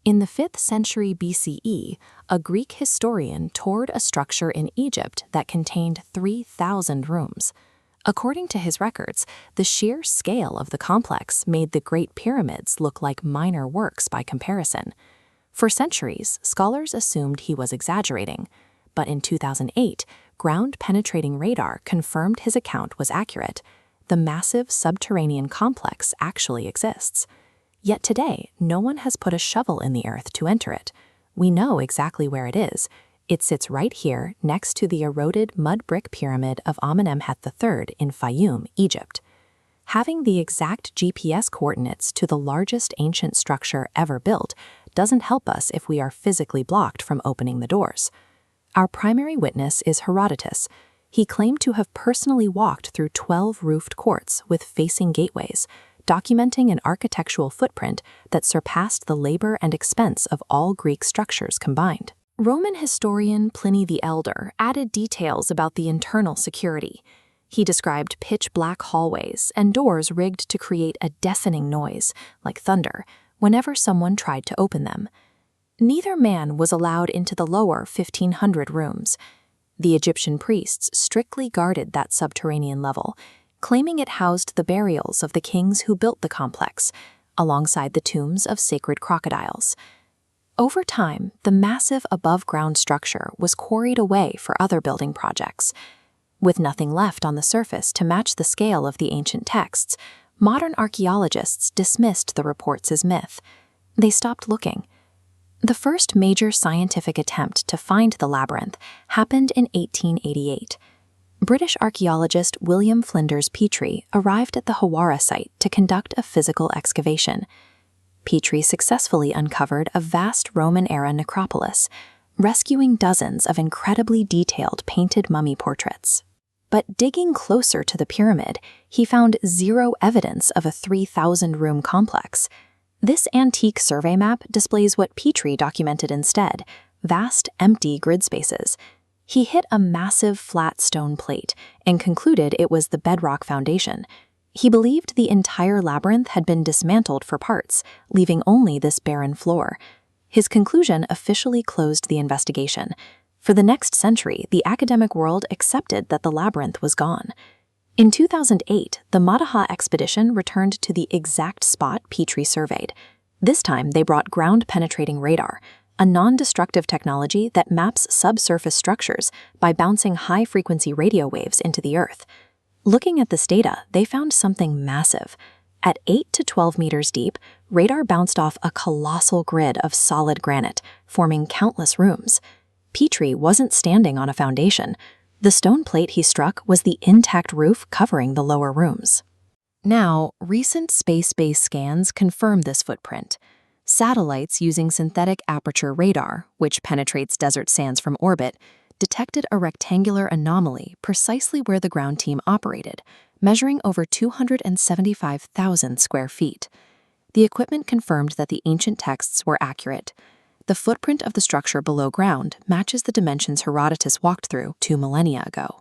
In the 5th century BCE, a Greek historian toured a structure in Egypt that contained 3,000 rooms. According to his records, the sheer scale of the complex made the Great Pyramids look like minor works by comparison. For centuries, scholars assumed he was exaggerating, but in 2008, ground-penetrating radar confirmed his account was accurate. The massive subterranean complex actually exists. Yet today, no one has put a shovel in the earth to enter it. We know exactly where it is. It sits right here next to the eroded mud brick pyramid of Amenemhat III in Fayum, Egypt. Having the exact GPS coordinates to the largest ancient structure ever built doesn't help us if we are physically blocked from opening the doors. Our primary witness is Herodotus. He claimed to have personally walked through 12 roofed courts with facing gateways, documenting an architectural footprint that surpassed the labor and expense of all Greek structures combined. Roman historian Pliny the Elder added details about the internal security. He described pitch-black hallways and doors rigged to create a deafening noise, like thunder, whenever someone tried to open them. Neither man was allowed into the lower 1,500 rooms. The Egyptian priests strictly guarded that subterranean level, claiming it housed the burials of the kings who built the complex, alongside the tombs of sacred crocodiles. Over time, the massive above-ground structure was quarried away for other building projects. With nothing left on the surface to match the scale of the ancient texts, modern archaeologists dismissed the reports as myth. They stopped looking. The first major scientific attempt to find the labyrinth happened in 1888. British archaeologist William Flinders Petrie arrived at the Hawara site to conduct a physical excavation. Petrie successfully uncovered a vast Roman-era necropolis, rescuing dozens of incredibly detailed painted mummy portraits. But digging closer to the pyramid, he found zero evidence of a 3,000-room complex. This antique survey map displays what Petrie documented instead: vast, empty grid spaces. He hit a massive flat stone plate and concluded it was the bedrock foundation. He believed the entire labyrinth had been dismantled for parts, leaving only this barren floor. His conclusion officially closed the investigation. For the next century, the academic world accepted that the labyrinth was gone. In 2008, the Mataha expedition returned to the exact spot Petrie surveyed. This time, they brought ground-penetrating radar, a non-destructive technology that maps subsurface structures by bouncing high-frequency radio waves into the earth. Looking at this data, they found something massive. At 8 to 12 meters deep, radar bounced off a colossal grid of solid granite, forming countless rooms. Petrie wasn't standing on a foundation. The stone plate he struck was the intact roof covering the lower rooms. Now, recent space-based scans confirm this footprint. Satellites using synthetic aperture radar, which penetrates desert sands from orbit, detected a rectangular anomaly precisely where the ground team operated, measuring over 275,000 square feet. The equipment confirmed that the ancient texts were accurate. The footprint of the structure below ground matches the dimensions Herodotus walked through 2 millennia ago.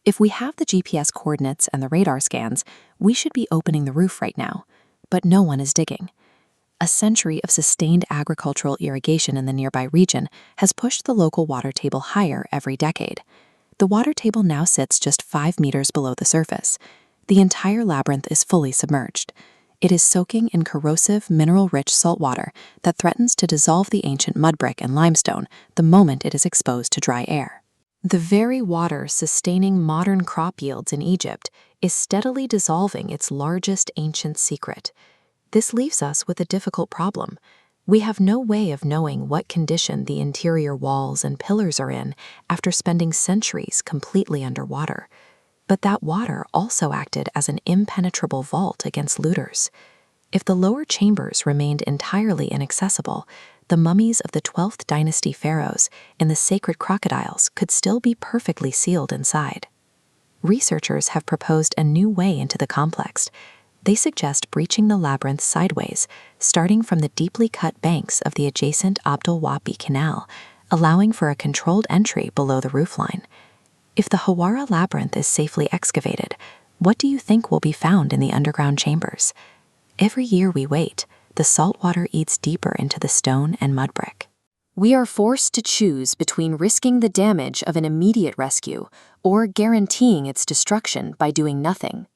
If we have the GPS coordinates and the radar scans, we should be opening the roof right now, but no one is digging. A century of sustained agricultural irrigation in the nearby region has pushed the local water table higher every decade. The water table now sits just 5 meters below the surface. The entire labyrinth is fully submerged. It is soaking in corrosive, mineral-rich salt water that threatens to dissolve the ancient mud brick and limestone the moment it is exposed to dry air. The very water sustaining modern crop yields in Egypt is steadily dissolving its largest ancient secret. This leaves us with a difficult problem. We have no way of knowing what condition the interior walls and pillars are in after spending centuries completely underwater. But that water also acted as an impenetrable vault against looters. If the lower chambers remained entirely inaccessible, the mummies of the 12th Dynasty pharaohs and the sacred crocodiles could still be perfectly sealed inside. Researchers have proposed a new way into the complex. They suggest breaching the labyrinth sideways, starting from the deeply cut banks of the adjacent Abd al-Wahbi Canal, allowing for a controlled entry below the roofline. If the Hawara labyrinth is safely excavated, what do you think will be found in the underground chambers? Every year we wait, the salt water eats deeper into the stone and mud brick. We are forced to choose between risking the damage of an immediate rescue or guaranteeing its destruction by doing nothing.